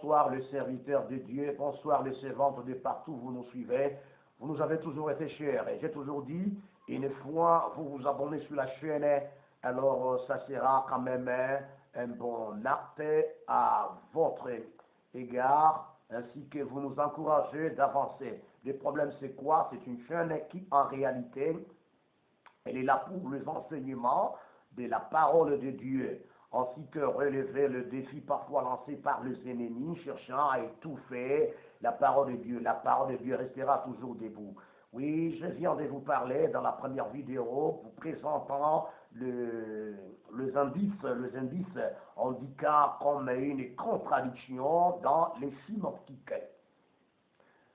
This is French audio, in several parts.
bonsoir les serviteurs de Dieu, bonsoir les servantes de partout où vous nous suivez. Vous nous avez toujours été chers. Et j'ai toujours dit, une fois vous vous abonnez sur la chaîne, alors ça sera quand même un bon acte à votre égard, ainsi que vous nous encouragez d'avancer. Le problème c'est quoi? C'est une chaîne qui en réalité, elle est là pour les enseignements de la parole de Dieu, ainsi que relever le défi parfois lancé par les ennemis, cherchant à étouffer la parole de Dieu. La parole de Dieu restera toujours debout. Oui, je viens de vous parler dans la première vidéo, vous présentant les indices indiquant comme une contradiction dans les synoptiques.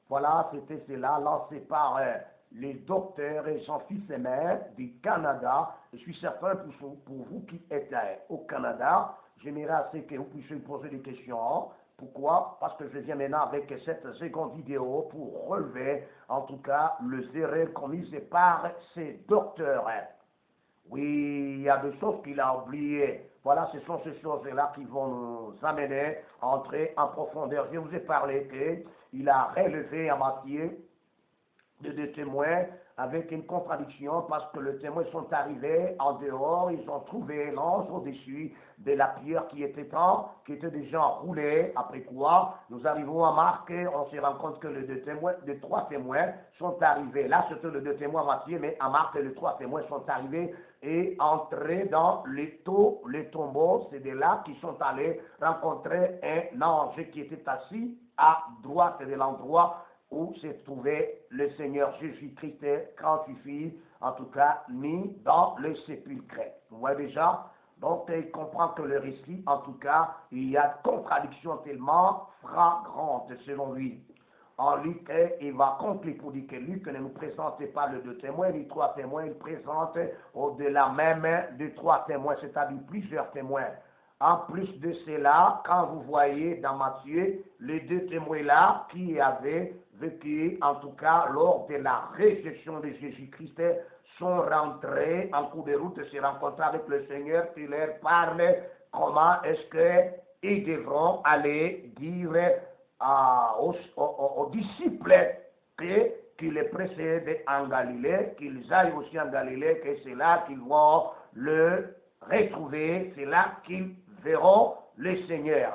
Voilà, c'était cela, lancé par les docteurs Jean-Fils Aimé du Canada. Je suis certain pour vous qui êtes au Canada, j'aimerais assez que vous puissiez me poser des questions. Pourquoi? Parce que je viens maintenant avec cette seconde vidéo pour relever, en tout cas, les erreurs commises par ces docteurs. Oui, il y a des choses qu'il a oubliées. Voilà, ce sont ces choses-là qui vont nous amener à entrer en profondeur. Je vous ai parlé qu'il a relevé en matière de deux témoins avec une contradiction parce que les témoins sont arrivés en dehors, ils ont trouvé l'ange au-dessus de la pierre qui était déjà roulée. Après quoi, nous arrivons à Marc, on se rend compte que les trois témoins sont arrivés. Là, c'était les deux témoins Matthieu, mais à Marc, les trois témoins sont arrivés et entrés dans les tombeaux. C'est de là qu'ils sont allés rencontrer un ange qui était assis à droite de l'endroit où se trouvait le Seigneur Jésus-Christ crucifié, en tout cas mis dans le sépulcre. Vous voyez déjà? Donc il comprend que le récit, en tout cas, il y a une contradiction tellement flagrante selon lui. En Luc, il va conclure pour dire que Luc ne nous présente pas les deux témoins, les trois témoins, il présente au-delà même de trois témoins, c'est-à-dire plusieurs témoins. En plus de cela, quand vous voyez dans Matthieu, les deux témoins-là qui avaient vécu, en tout cas lors de la résurrection de Jésus-Christ, sont rentrés en cours de route, se rencontrer avec le Seigneur qui leur parle comment est-ce qu'ils devront aller dire aux disciples qui les précèdent en Galilée, qu'ils aillent aussi en Galilée, que c'est là qu'ils vont le retrouver, c'est là qu'ils verront le Seigneur.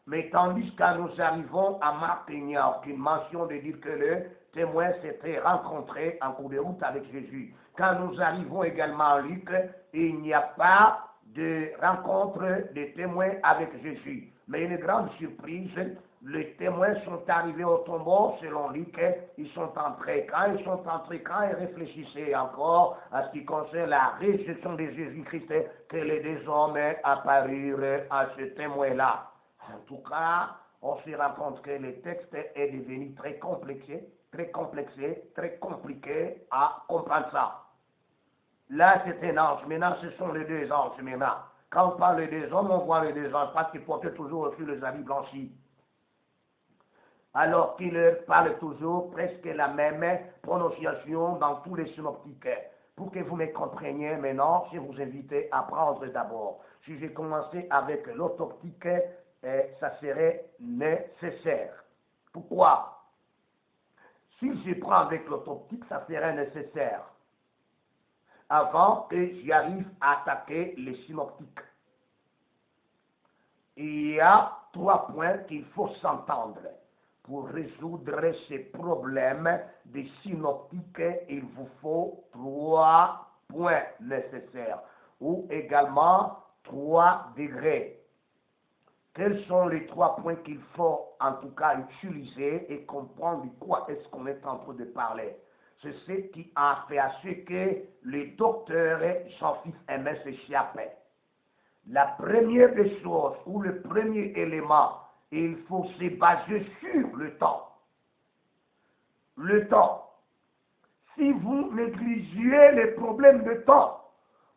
Mais tandis que nous arrivons à Marc, il n'y a aucune mention de dire que le témoin s'était rencontré en cours de route avec Jésus. Quand nous arrivons également à Luc, il n'y a pas de rencontre de témoins avec Jésus. Mais une grande surprise, les témoins sont arrivés au tombeau, selon Luc, ils sont entrés. Quand ils réfléchissaient encore à ce qui concerne la résurrection de Jésus-Christ, que les deux hommes apparurent à ce témoin-là. En tout cas, on se rend compte que le texte est devenu très complexé, très compliqué à comprendre ça. Là, c'est un ange. Maintenant, ce sont les deux anges. Maintenant, quand on parle des hommes, on voit les deux anges parce qu'ils portent toujours sur les habits blanchis. Alors qu'ils leur parlent toujours presque la même prononciation dans tous les synoptiques. Pour que vous me compreniez maintenant, je vous invite à prendre d'abord. Si j'ai commencé avec l'autoptique, ça serait nécessaire. Pourquoi? Si je prends avec l'autoptique, ça serait nécessaire. Avant que j'y arrive à attaquer les synoptiques. Il y a trois points qu'il faut s'entendre. Pour résoudre ces problèmes des synoptiques, il vous faut trois points nécessaires, ou également 3 degrés. Quels sont les 3 points qu'il faut en tout cas utiliser et comprendre de quoi est-ce qu'on est en train de parler? C'est ce qui a fait à ce que le docteur Jean-Fils Aimé s'échappait. La première des choses, ou le premier élément, il faut se baser sur le temps. Le temps. Si vous négligez les problèmes de temps,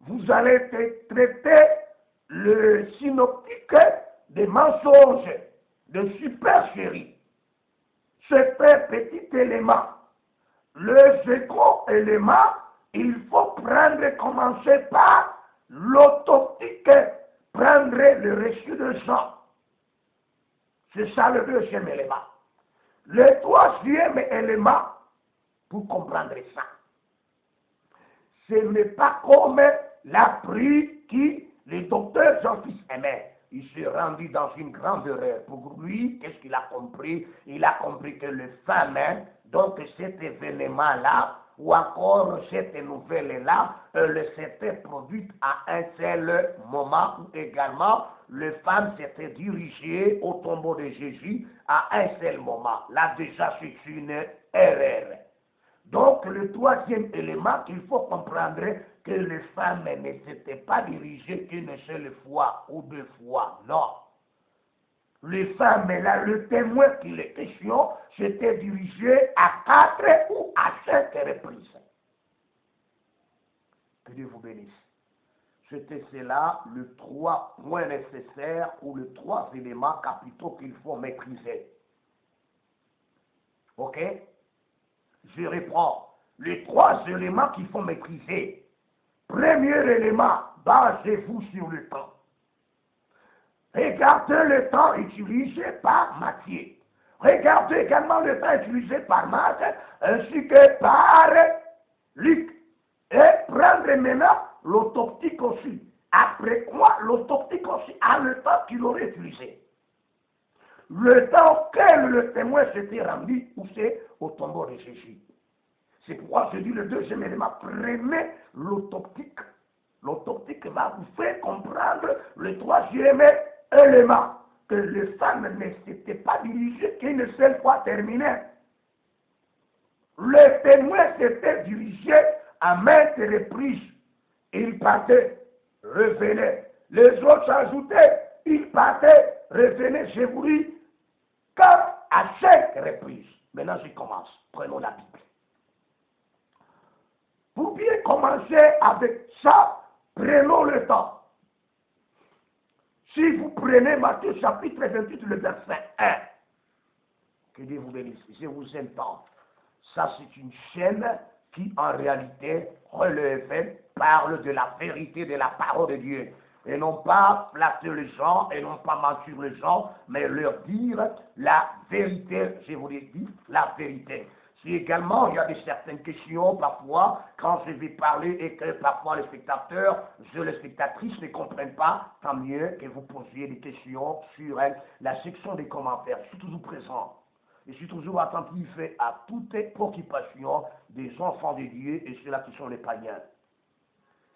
vous allez traiter le synoptique des mensonges, de supercherie. C'est un petit élément. Le second élément, il faut commencer par l'autoptique, prendre le reçu de Jean. C'est ça le deuxième élément. Le troisième élément, pour comprendre ça, ce n'est pas comme l'a pris qui le docteur Jean-Fils aimait. Il s'est rendu dans une grande erreur. Pour lui, qu'est-ce qu'il a compris? Il a compris que le famine, donc cet événement-là, ou encore cette nouvelle-là, elle s'était produite à un seul moment où également les femmes s'étaient dirigées au tombeau de Jésus à un seul moment. Là déjà, c'est une erreur. Donc, le troisième élément qu'il faut comprendre, que les femmes ne s'étaient pas dirigées qu'une seule fois ou deux fois, non. Les femmes, là, le témoin qu'il est question, s'était dirigé à 4 ou à 5 reprises. Que Dieu vous bénisse. C'était cela, le 3 points nécessaires ou les 3 éléments capitaux qu'il faut maîtriser. Ok? Je reprends. Les 3 éléments qu'il faut maîtriser. Premier élément, basez-vous sur le temps. Regardez le temps utilisé par Matthieu. Regardez également le temps utilisé par Marc, ainsi que par Luc. Et prendre maintenant l'autoptique aussi. Après quoi, l'autoptique aussi a le temps qu'il aurait utilisé. Le temps auquel le témoin s'était rendu, où c'est au tombeau de Jésus. C'est pourquoi je dis le deuxième élément, prenez l'autoptique. L'autoptique va vous faire comprendre le troisième élément, que les femmes ne s'étaient pas dirigées qu'une seule fois terminée. Le témoin s'était dirigé à maintes reprises. Il partait, revenait. Les autres s'ajoutaient, ils partaient, revenaient. Je vous dis, comme à 5 reprises. Maintenant, je commence. Prenons la Bible. Pour bien commencer avec ça, prenons le temps. Si vous prenez Matthieu chapitre 28, le verset 1, que Dieu vous bénisse, je vous entends. Ça, c'est une chaîne qui, en réalité, relève, parle de la vérité de la parole de Dieu. Et non pas flatter les gens, et non pas mentir les gens, mais leur dire la vérité. Je vous l'ai dit, la vérité. Si également il y a certaines questions, parfois, quand je vais parler et que parfois les spectateurs, les spectatrices ne comprennent pas, tant mieux que vous posiez des questions sur la section des commentaires. Je suis toujours présent. Je suis toujours attentif à toute préoccupation des enfants de Dieu et ceux-là qui sont les païens.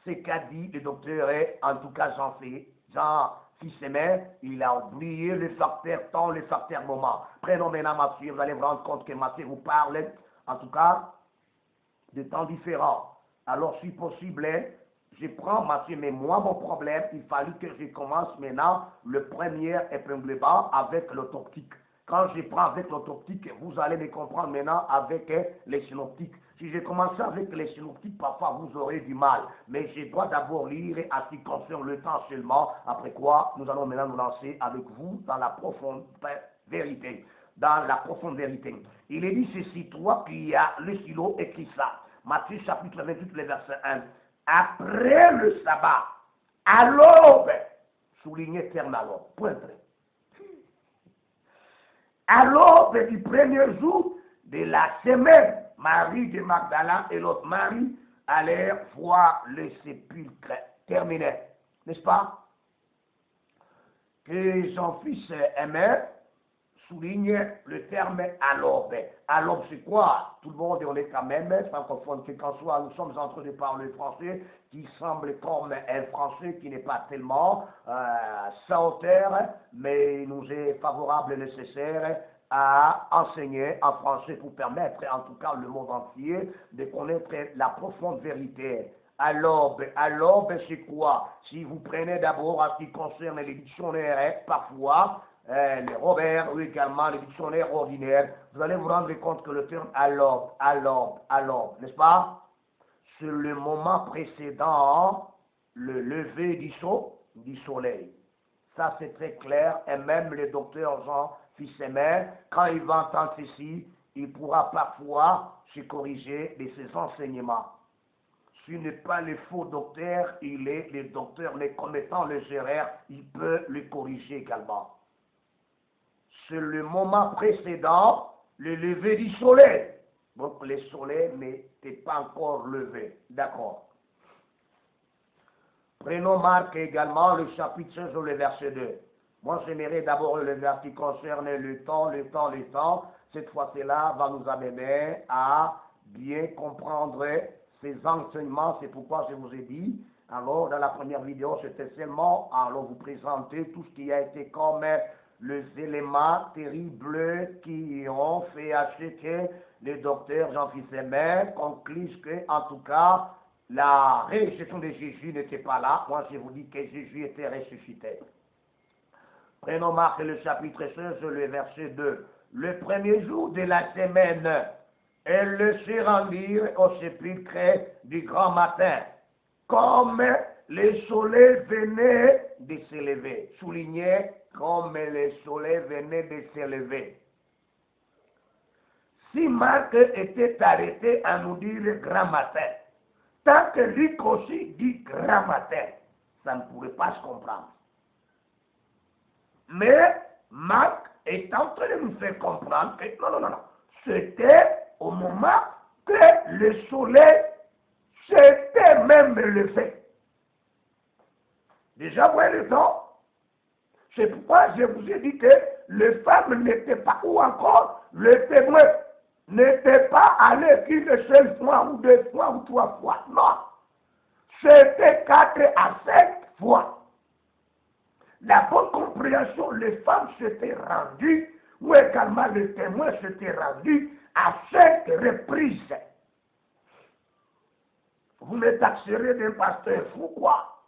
C'est qu'a dit le docteur, en tout cas Jean-Fils aimé, il a oublié le facteur temps, le facteur moment. Prenons maintenant Matthieu, vous allez vous rendre compte que Matthieu vous parle, en tout cas, de temps différents. Alors, si possible, je prends Matthieu, mais moi, mon problème, il fallait que je commence maintenant le premier épinglement avec l'autoptique. Quand je prends avec l'autoptique, vous allez me comprendre maintenant avec les synoptiques. Si je commence avec les synoptiques, parfois vous aurez du mal. Mais je dois d'abord lire à ce qui concerne le temps seulement. Après quoi, nous allons maintenant nous lancer avec vous dans la profonde vérité. Dans la profonde vérité. Il est dit ceci, toi qui as le stylo, écrit ça. Matthieu chapitre 28, le verset 1. Après le sabbat, à l'aube, souligné terme à l'aube, pointre. À l'aube du premier jour de la semaine, Marie de Magdala et l'autre Marie allèrent voir le sépulcre terminé. N'est-ce pas? Que son fils aimait souligne le terme à l'aube. À l'aube, c'est quoi? Tout le monde, on est quand même francophone, que qu'en soit, nous sommes en train de parler français, qui semble comme un français qui n'est pas tellement sans hauteur, mais il nous est favorable et nécessaire à enseigner en français pour permettre, en tout cas, le monde entier de connaître la profonde vérité. À l'aube, c'est quoi? Si vous prenez d'abord à ce qui concerne les dictionnaires, parfois, les Robert ou également les dictionnaires ordinaires, vous allez vous rendre compte que le terme à l'aube, n'est-ce pas? C'est le moment précédent le lever du soleil. Ça, c'est très clair. Et même le docteur Jean-Fils aimé, quand il va entendre ceci, il pourra parfois se corriger de ses enseignements. S'il n'est pas le faux docteur, il est le docteur, mais commettant les erreurs, il peut le corriger également. c'est le moment précédent, le lever du soleil. Donc le soleil n'était pas encore levé. D'accord. Prenons Marc également, le chapitre 16, le verset 2. Moi, j'aimerais d'abord le verset qui concerne le temps. Cette fois-là va nous amener à bien comprendre ces enseignements. C'est pourquoi je vous ai dit, alors dans la première vidéo, c'était seulement alors vous présenter tout ce qui a été comme les éléments terribles qui ont fait à ce que le docteur Jean-Philippe Semer concluse que, en tout cas, la résurrection de Jésus n'était pas là. Moi, je vous dis que Jésus était ressuscité. Prenons Marc le chapitre 16, le verset 2. Le premier jour de la semaine, elles se rendirent au sépulcre du grand matin, comme le soleil venait de s'élever. Soulignez, comme le soleil venait de s'élever. Si Marc était arrêté à nous dire grand matin, tant que Luc aussi dit grand matin, ça ne pourrait pas se comprendre. Mais Marc est en train de nous faire comprendre que non. C'était au moment que le soleil s'était même levé. Déjà, vous voyez le temps? C'est pourquoi je vous ai dit que les femmes n'étaient pas, ou encore le témoin n'était pas allé qu'une seule fois, ou 2 fois, ou 3 fois. Non. C'était 4 à 5 fois. La bonne compréhension, les femmes s'étaient rendues, ou également les témoins s'étaient rendus à 5 reprises. Vous me taxerez d'un pasteur fou, quoi?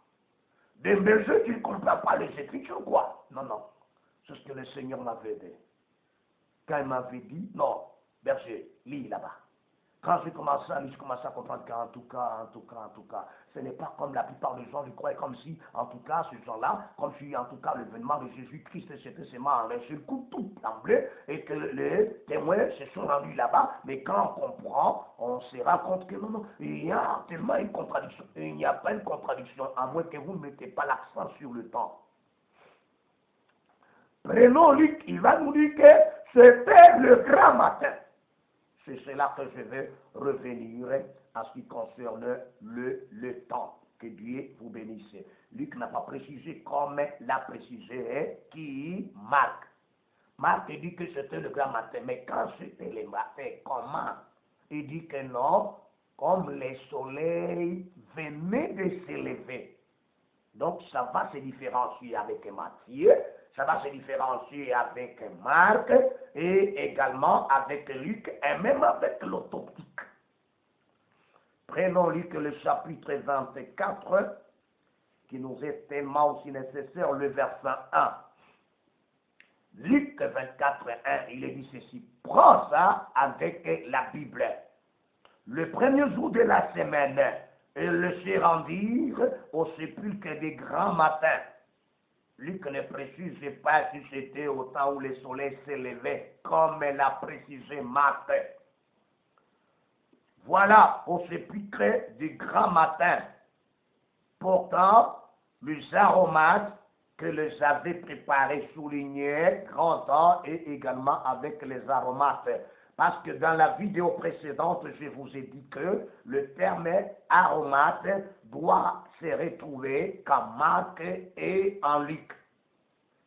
D'un berger qui ne comprend pas les Écritures, quoi? Non. C'est ce que le Seigneur m'avait dit. Quand il m'avait dit, non, berger, lis là-bas. Quand j'ai commencé à comprendre qu'en tout cas, ce n'est pas comme la plupart des gens, je crois, comme si, en tout cas, ces gens-là, comme si, en tout cas, l'événement de Jésus-Christ, c'était seulement un seul coup, tout tremblé, et que les témoins se sont rendus là-bas, mais quand on comprend, on se rend compte que non, il y a tellement une contradiction. Et il n'y a pas une contradiction, à moins que vous ne mettez pas l'accent sur le temps. Prenons Luc, il va nous dire que c'était le grand matin. C'est cela que je vais revenir à ce qui concerne le temps. Que Dieu vous bénisse. Luc n'a pas précisé comme l'a précisé qui Marc. Marc dit que c'était le grand matin, mais quand c'était le matin, comment? Il dit que non, comme le soleil venait de s'élever. Donc ça va se différencier avec Matthieu, ça va se différencier avec Marc et également avec Luc et même avec l'autoptique. Prenons Luc le chapitre 24 qui nous est tellement aussi nécessaire, le verset 1. Luc 24, 1, il est dit ceci, prends ça avec la Bible. Le premier jour de la semaine, ils se rendirent au sépulcre des grands matins. Luc ne précise pas si c'était au temps où le soleil s'élevait, comme l'a précisé Marc. Voilà, au sépulcre du grand matin, portant les aromates que les avait préparés, soulignés, grand temps et également avec les aromates. Parce que dans la vidéo précédente, je vous ai dit que le terme aromate doit se retrouver qu'en Marc et en Luc.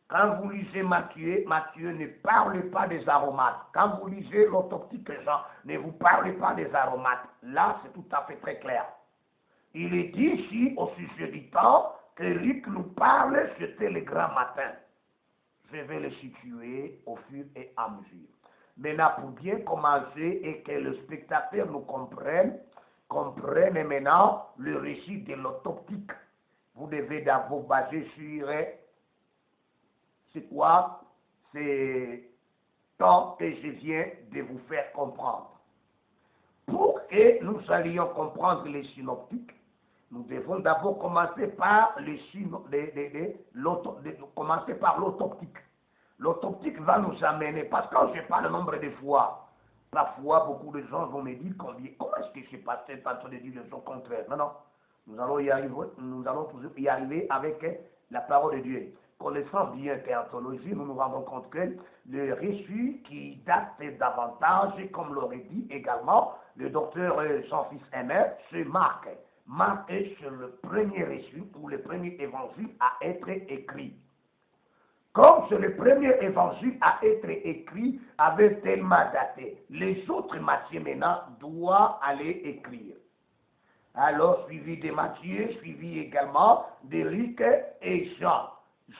Quand vous lisez Matthieu, Matthieu ne parle pas des aromates. Quand vous lisez l'autoptique Jean, ne vous parlez pas des aromates. Là, c'est tout à fait très clair. Il est dit ici, au sujet du temps, que Luc nous parle, c'était le grand matin. Je vais le situer au fur et à mesure. Maintenant, pour bien commencer et que le spectateur nous comprenne maintenant le récit de l'autoptique. Vous devez d'abord baser sur c'est quoi? C'est temps que je viens de vous faire comprendre. Pour que nous allions comprendre les synoptiques, nous devons d'abord commencer par l'autoptique. L'autoptique va nous amener, parce que quand je parle le nombre de fois, parfois beaucoup de gens vont me dire comment est-ce que c'est passé en train de dire le son contraire. Non, nous allons toujours y arriver avec la parole de Dieu. connaissant bien théatologie, nous nous rendons compte que le récit qui date davantage, comme l'aurait dit également le docteur Jean-Fils Aimé, c'est Marc. Marc est le premier récit ou le premier évangile à être écrit. Comme c'est le premier évangile à être écrit, avait tellement daté. Les autres Matthieu maintenant doivent aller écrire. Alors, suivi de Matthieu, suivi également de Luc et Jean.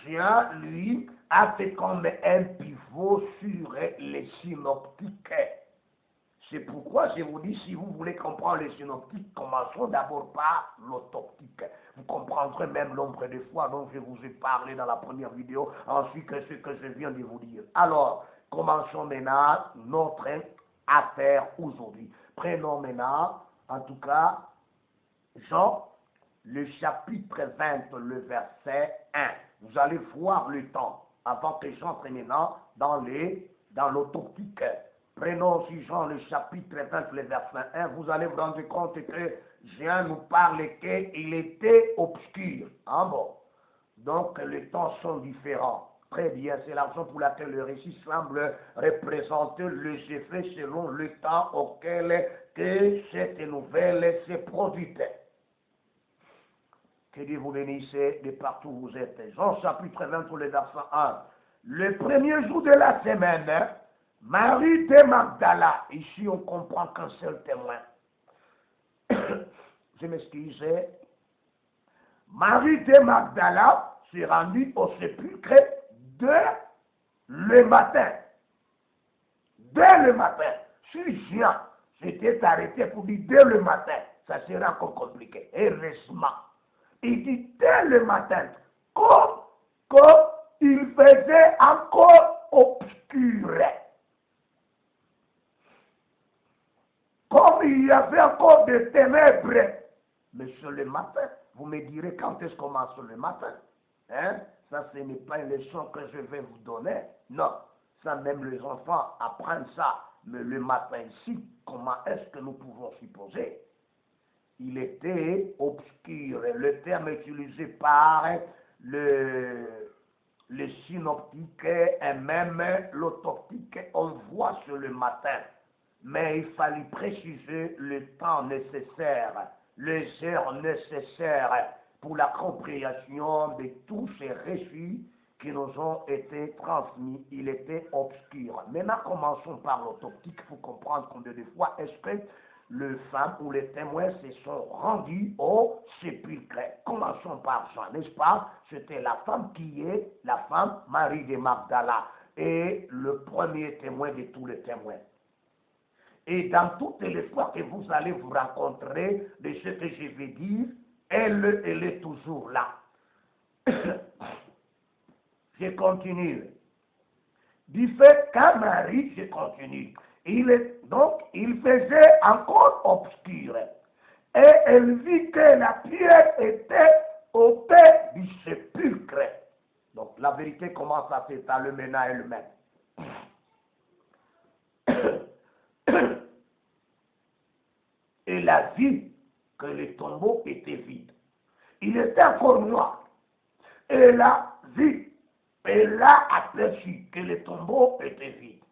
Jean, lui, a fait comme un pivot sur les synoptiques. C'est pourquoi je vous dis, si vous voulez comprendre les synoptiques, commençons d'abord par l'autoptique. Vous comprendrez même l'ombre de foi dont je vous ai parlé dans la première vidéo, ensuite que ce que je viens de vous dire. Alors, commençons maintenant notre affaire aujourd'hui. Prenons maintenant, en tout cas, Jean, le chapitre 20, le verset 1. Vous allez voir le temps, avant que j'entre maintenant dans l'autoptique. Prenons aussi Jean le chapitre 20, le verset 1, vous allez vous rendre compte que Jean nous parle qu'il était obscur. Ah bon. Donc les temps sont différents. Très bien, c'est la raison pour laquelle le récit semble représenter les effets selon le temps auquel que cette nouvelle s'est produite. Que Dieu vous bénisse de partout où vous êtes. Jean chapitre 20, le verset 1. Le premier jour de la semaine, Marie de Magdala, ici on comprend qu'un seul témoin. Je m'excuse. Marie de Magdala s'est rendue au sépulcre dès le matin. Dès le matin. Si Jean s'était arrêté pour dire dès le matin, ça serait encore compliqué. Heureusement. Il dit dès le matin, comme il faisait encore obscur. Comme il y avait encore des ténèbres. Mais sur le matin, vous me direz quand est-ce qu'on commence le matin. Hein? Ça, ce n'est pas une leçon que je vais vous donner. Non, ça même les enfants apprennent ça. Mais le matin ici, comment est-ce que nous pouvons supposer? Il était obscur. Le terme utilisé par le synoptique et même l'autoptique, on voit sur le matin. Mais il fallait préciser le temps nécessaire, les heures nécessaires pour la compréhension de tous ces récits qui nous ont été transmis. Il était obscur. Maintenant, commençons par l'autoptique pour comprendre combien de fois est-ce que les femmes ou les témoins se sont rendus au sépulcre. Commençons par Jean, n'est-ce pas? C'était la femme qui est la femme Marie de Magdala et le premier témoin de tous les témoins. Et dans toutes les fois que vous allez vous rencontrer de ce que je vais dire, elle est toujours là. Je continue. Du fait qu'à Marie, je continue. Donc, il faisait encore obscur. Et elle vit que la pierre était ôtée du sépulcre. Donc, la vérité commence à s'étaler maintenant elle-même. Elle a vu que le tombeau était vide. Il était encore noir. Elle a vu, elle a aperçu que le tombeau était vide.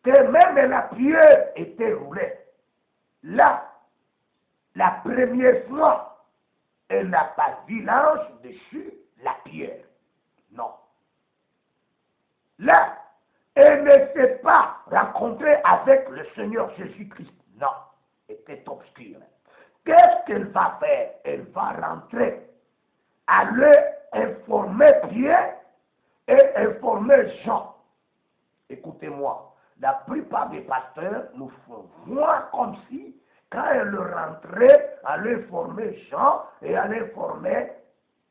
Que même la pierre était roulée. Là, la première fois, elle n'a pas vu l'ange dessus la pierre. Non. Là, elle ne s'est pas rencontrée avec le Seigneur Jésus-Christ. Non, était obscure. Qu'est-ce qu'elle va faire? Elle va rentrer, aller informer Pierre et informer Jean. Écoutez-moi, la plupart des pasteurs nous font voir comme si, quand elle rentrait, aller informer Jean et aller informer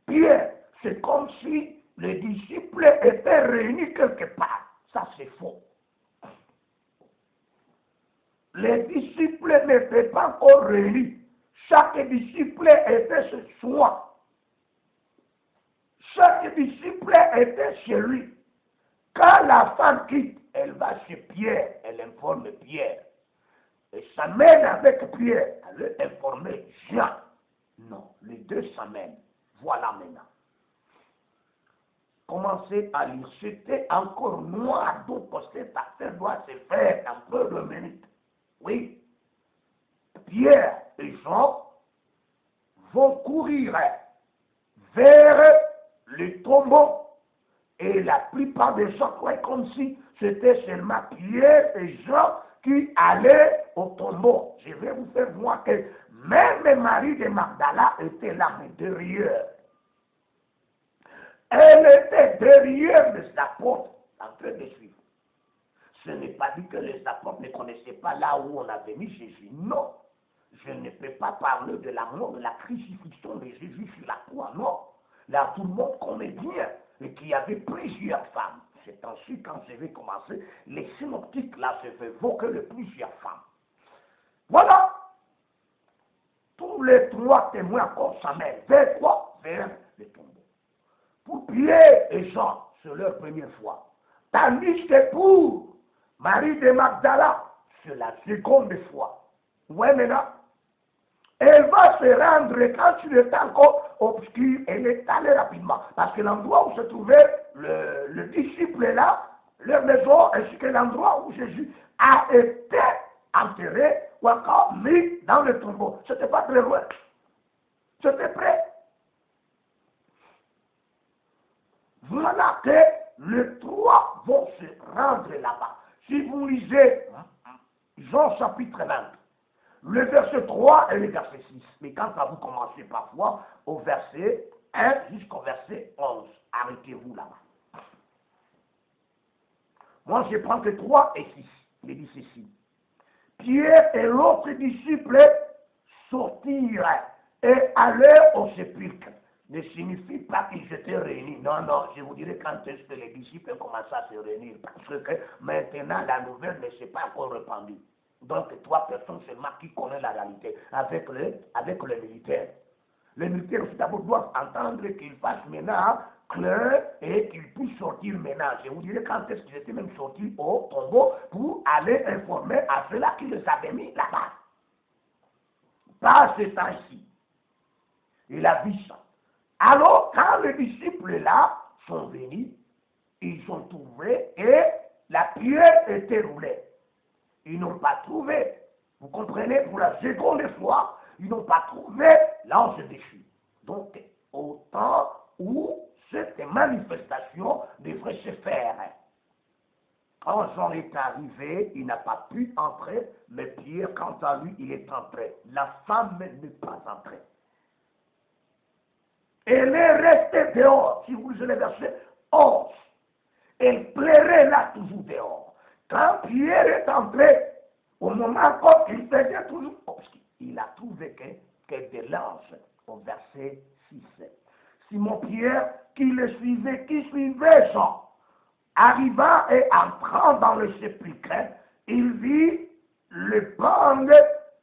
Pierre. C'est comme si les disciples étaient réunis quelque part. Ça, c'est faux. Les disciples n'étaient pas encore réunis. Chaque disciple était chez soi. Chaque disciple était chez lui. Quand la femme quitte, elle va chez Pierre, elle informe Pierre. Et s'amène avec Pierre, elle veut informer Jean. Non, les deux s'amènent. Voilà maintenant. commencez à lire. C'était encore noir, donc cette affaire doit se faire en peu de minutes. Oui. Pierre et Jean vont courir vers le tombeau. Et la plupart des gens croyaient comme si c'était seulement Pierre et Jean qui allaient au tombeau. Je vais vous faire voir que même Marie de Magdala était là, mais derrière. Elle était derrière les apôtres, en train de suivre. Ce n'est pas dit que les apôtres ne connaissaient pas là où on avait mis Jésus. Non. Je ne peux pas parler de la mort, de la crucifixion de Jésus sur la croix. Non. Là, tout le monde connaît bien et qu'il y avait plusieurs femmes. C'est ensuite, quand je vais commencer, les synoptiques, là, se fait évoquer de plusieurs femmes. Voilà. Tous les trois témoins encore s'amènent. Vers quoi? Vers le tombeau. Pour Pierre et Jean, c'est leur première fois. Tandis que pour Marie de Magdala, c'est la seconde fois. Ouais, maintenant, elle va se rendre quand il est encore obscur, elle est allée rapidement. Parce que l'endroit où se trouvait le disciple là, leur maison, ainsi que l'endroit où Jésus a été enterré ou encore mis dans le tombeau. C'était pas très loin. C'était prêt. Voilà que les trois vont se rendre là-bas. Si vous lisez Jean chapitre 20, le verset 3 et le verset 6, mais quand ça vous commencez parfois au verset 1 jusqu'au verset 11, arrêtez-vous là-bas. Moi je prends que 3 et 6, il dit ceci. Pierre et l'autre disciple sortirent et allèrent au sépulcre. Ne signifie pas qu'ils étaient réunis. Non, non, je vous dirai quand est-ce que les disciples commencent à se réunir. Parce que maintenant, la nouvelle ne s'est pas encore répandue. Donc, 3 personnes seulement qui connaissent la réalité avec le militaire. Les militaires aussi d'abord doivent entendre qu'ils fassent maintenant clair et qu'ils puissent sortir maintenant. Je vous dirai quand est-ce qu'ils étaient même sortis au tombeau pour aller informer à ceux-là qui les avaient mis là-bas. Pas ce temps-ci. Il a vu ça. Alors, quand les disciples là sont venus, ils ont trouvé et la pierre était roulée. Ils n'ont pas trouvé, vous comprenez, pour la seconde fois, ils n'ont pas trouvé l'ange déchu. Donc, au temps où cette manifestation devrait se faire. Quand Jean est arrivé, il n'a pas pu entrer, mais Pierre, quant à lui, il est entré. La femme n'est pas entrée. Elle est restée dehors. Si vous lisez le verset 11, elle plairait là toujours dehors. Quand Pierre est entré, au moment où il faisait toujours obscur, il a trouvé que de l'ange au verset 6. Simon Pierre, qui le suivait, qui suivait Jean, arrivant et entrant dans le sépulcre, il vit le bande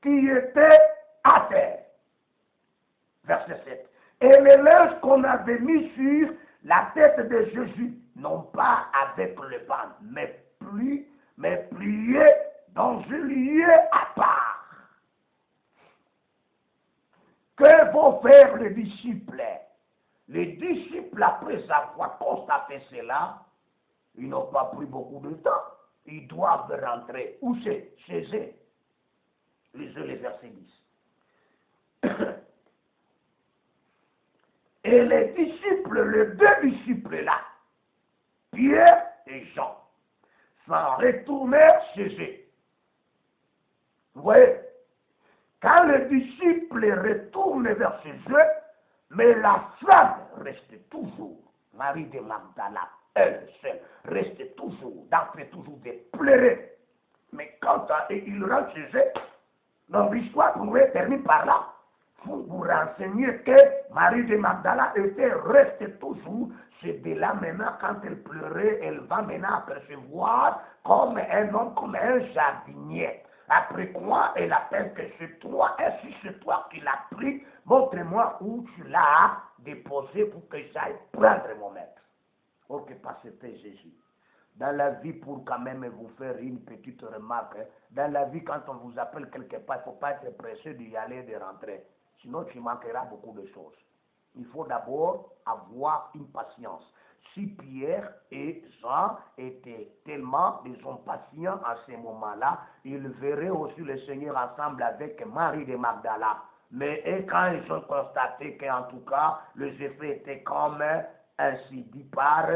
qui était à terre. Verset 7. Et le linge qu'on avait mis sur la tête de Jésus, non pas avec le bande, mais plié dans un lieu à part. Que vont faire les disciples? Les disciples, après avoir constaté cela, ils n'ont pas pris beaucoup de temps. Ils doivent rentrer. Où c'est? Chez eux. Lisez les versets 10. Et les disciples, les 2 disciples là, Pierre et Jean, s'en retournèrent chez eux. Vous voyez, quand les disciples retournent vers chez eux, mais la femme reste toujours, Marie de Magdala, elle seule, reste toujours, d'entrée toujours de pleurer. Mais quand il rentre chez eux, donc l'histoire pouvait terminer par là. Vous vous renseignez que Marie de Magdala était restée toujours, c'est de là maintenant, quand elle pleurait, elle va maintenant apercevoir comme un homme, comme un jardinier. Après quoi, elle appelle que c'est toi, et si c'est toi qui l'as pris, montre-moi où tu l'as déposé pour que j'aille prendre mon maître. Ok, pas c'était Jésus. Dans la vie, pour quand même vous faire une petite remarque, dans la vie, quand on vous appelle quelque part, il ne faut pas être pressé d'y aller et de rentrer. Sinon, tu manqueras beaucoup de choses. Il faut d'abord avoir une patience. si Pierre et Jean étaient tellement des hommes patients à ce moment-là, ils verraient aussi le Seigneur ensemble avec Marie de Magdala. Mais et quand ils ont constaté qu'en tout cas, les effets étaient comme ainsi dit par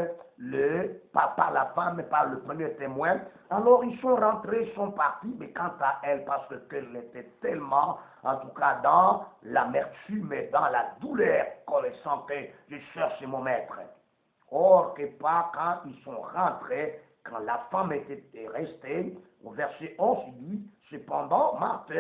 par la femme, par le premier témoin, alors ils sont rentrés, ils sont partis, mais quant à elle, parce qu'elle était tellement, en tout cas dans l'amertume et dans la douleur, connaissant que je cherche mon maître. Or, que pas quand ils sont rentrés, quand la femme était restée, au verset 11, il dit, cependant, Marthe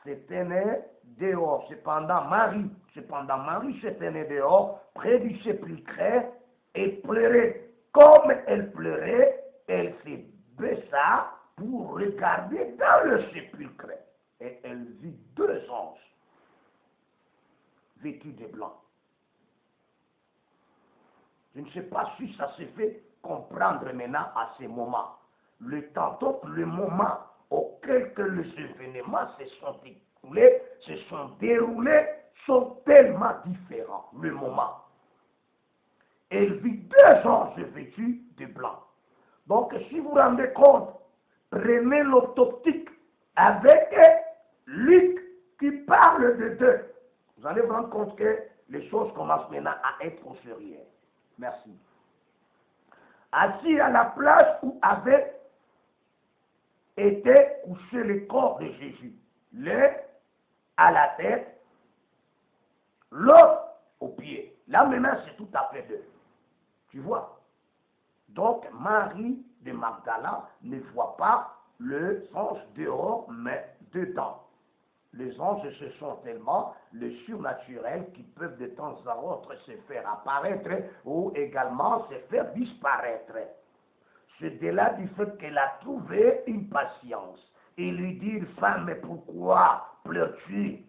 s'est tenue dehors, cependant Marie s'est tenue dehors, près du sépulcre, et pleurait. Comme elle pleurait, elle se baissa pour regarder dans le sépulcre. Et elle vit deux anges, vêtus de blanc. Je ne sais pas si ça s'est fait comprendre maintenant à ce moment. Le temps, donc le moment auquel que les événements se sont écoulés, se sont déroulés, sont tellement différents. Le moment. Elle vit deux anges vêtus de blanc. Donc, si vous vous rendez compte, prenez l'optique avec Luc qui parle de deux. Vous allez vous rendre compte que les choses commencent maintenant à être sérieuses. Merci. Assis à la place où avait été couché le corps de Jésus. L'un à la tête, l'autre au pied. Là maintenant, c'est tout à fait deux. Tu vois? Donc, Marie de Magdala ne voit pas les anges dehors, mais dedans. Les anges, ce sont tellement les surnaturels qui peuvent de temps à autre se faire apparaître ou également se faire disparaître. C'est de là du fait qu'elle a trouvé une patience. Et lui dit, femme, mais pourquoi pleures-tu?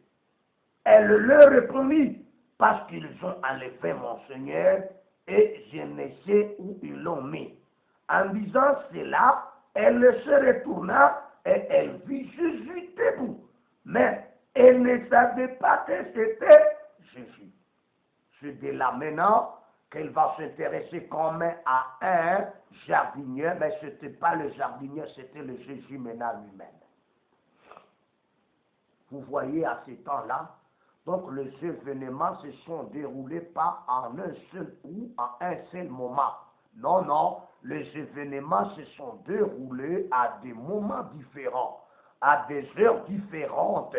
Elle leur répondit, parce qu'ils ont enlevé mon Seigneur et je ne sais où ils l'ont mis. En disant cela, elle se retourna et elle vit Jésus debout. Mais elle ne savait pas que c'était Jésus. C'est de là maintenant qu'elle va s'intéresser comme à un jardinier, mais ce n'était pas le jardinier, c'était le Jésus maintenant lui-même. Vous voyez à ces temps-là, donc les événements se sont déroulés pas en un seul coup, en un seul moment. Non, non, les événements se sont déroulés à des moments différents, à des heures différentes.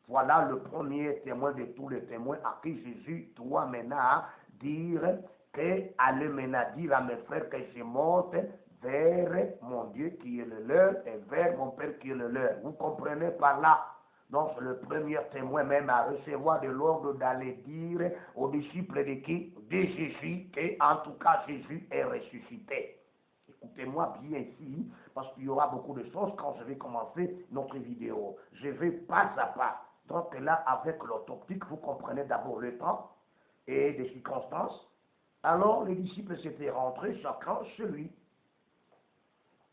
Voilà le premier témoin de tous les témoins à qui Jésus doit maintenant dire que allez maintenant dire à mes frères que je monte vers mon Dieu qui est le leur et vers mon Père qui est le leur. Vous comprenez par là? Donc le premier témoin même à recevoir de l'ordre d'aller dire aux disciples de qui? De Jésus, que en tout cas Jésus est ressuscité. Écoutez-moi bien ici, parce qu'il y aura beaucoup de choses quand je vais commencer notre vidéo. Je vais pas à pas. Donc là, avec l'orthoptique, vous comprenez d'abord le temps et des circonstances. Alors les disciples s'étaient rentrés chacun chez lui.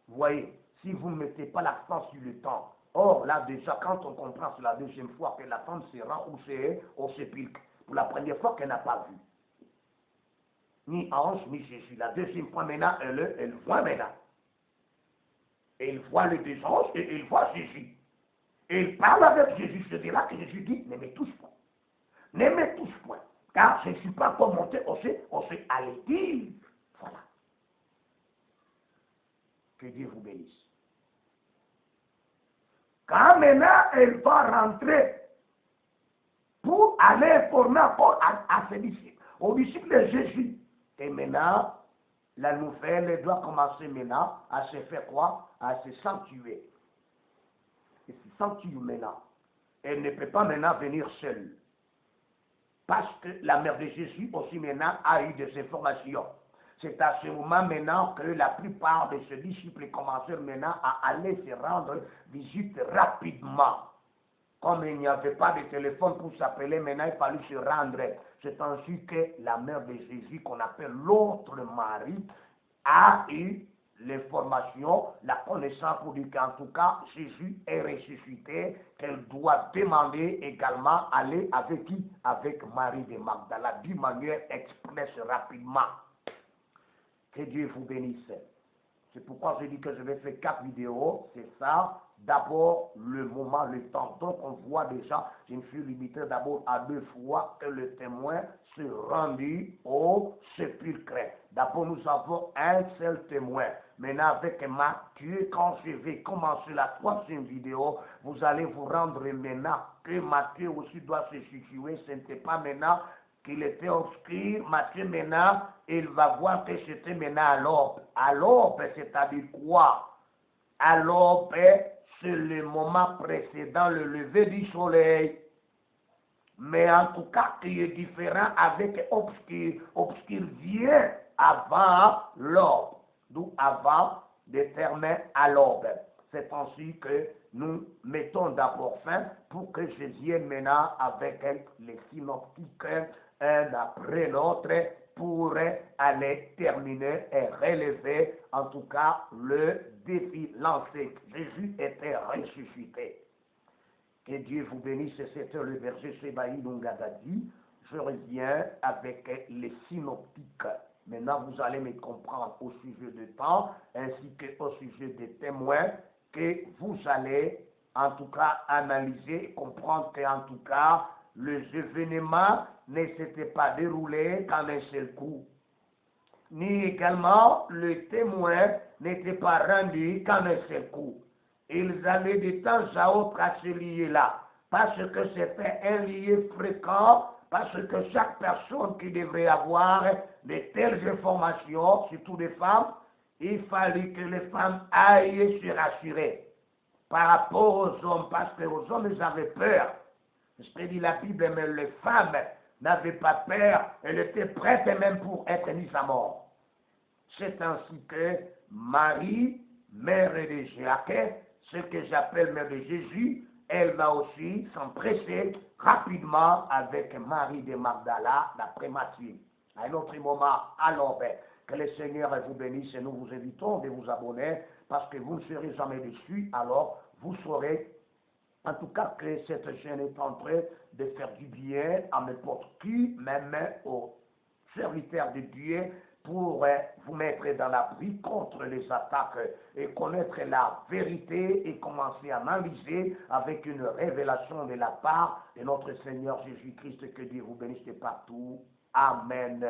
Vous voyez, si vous ne mettez pas l'accent sur le temps, or là déjà quand on comprend c'est la deuxième fois que la femme se rend où c'est au sépulcre, pour la première fois qu'elle n'a pas vu ni ange ni Jésus. La deuxième fois maintenant, elle voit maintenant. Et elle voit les deux anges et elle voit Jésus. Et il parle avec Jésus, c'est là que Jésus dit, ne me touche pas. Ne me touche point, car je ne suis pas encore monté au ciel, allez dire. Voilà. Que Dieu vous bénisse. Quand maintenant elle va rentrer pour aller informer encore à ses disciples, aux disciples de Jésus, et maintenant, la nouvelle doit commencer maintenant à se faire quoi? À se sanctuer. Et se sanctuer maintenant. Elle ne peut pas maintenant venir seule. Parce que la mère de Jésus aussi maintenant a eu des informations. C'est à ce moment maintenant que la plupart de ses disciples commencèrent maintenant à aller se rendre visite rapidement. Comme il n'y avait pas de téléphone pour s'appeler, maintenant il fallait se rendre. C'est ainsi que la mère de Jésus, qu'on appelle l'autre Marie, a eu l'information, la connaissance pour dire qu'en tout cas, Jésus est ressuscité, qu'elle doit demander également aller avec qui? Avec Marie de Magdala, d'une manière express rapidement. Que Dieu vous bénisse. C'est pourquoi je dis que je vais faire 4 vidéos. C'est ça. D'abord, le moment, le temps. Donc, on voit déjà, je me suis limité d'abord à 2 fois que le témoin se rendit au sépulcre. D'abord, nous avons un seul témoin. Maintenant, avec Matthieu, quand je vais commencer la 3e vidéo, vous allez vous rendre maintenant que Matthieu aussi doit se situer. Ce n'était pas maintenant qu'il était obscur. Matthieu, maintenant, il va voir que c'était maintenant à l'aube. À l'aube, c'est-à-dire quoi? À l'aube, c'est le moment précédent le lever du soleil. Mais en tout cas, qui est différent avec obscur. Obscur vient avant l'aube. D'où avant des termes à l'aube. C'est ainsi que nous mettons d'abord fin pour que je vienne maintenant avec les synoptiques un après l'autre pour aller terminer et relever en tout cas le défi lancé. Jésus était ressuscité. Que Dieu vous bénisse, c'était le verset Sebaï Lungadadi. Je reviens avec les synoptiques. Maintenant, vous allez me comprendre au sujet du temps, ainsi qu'au sujet des témoins, que vous allez en tout cas analyser, comprendre qu'en tout cas, les événements ne s'étaient pas déroulés qu'en un seul coup. Ni également, le témoin n'était pas rendu qu'en un seul coup. Ils allaient de temps à autre à ce lieu-là, parce que c'était un lieu fréquent, parce que chaque personne qui devrait avoir de telles informations, surtout des femmes, il fallait que les femmes aillent se rassurer par rapport aux hommes, parce que aux hommes, ils avaient peur. Ce que dit la Bible, mais les femmes n'avaient pas peur, elles étaient prêtes même pour être mises à mort. C'est ainsi que Marie, mère de Jacques, ce que j'appelle mère de Jésus, elle va aussi s'empresser rapidement avec Marie de Magdala, d'après Matthieu. À un autre moment, alors, que le Seigneur vous bénisse et nous vous invitons de vous abonner parce que vous ne serez jamais déçus, alors vous saurez en tout cas que cette chaîne est en train de faire du bien à n'importe qui, même aux serviteurs de Dieu, pour vous mettre dans l'abri contre les attaques et connaître la vérité et commencer à analyser avec une révélation de la part de notre Seigneur Jésus-Christ. Que Dieu vous bénisse de partout. Amen.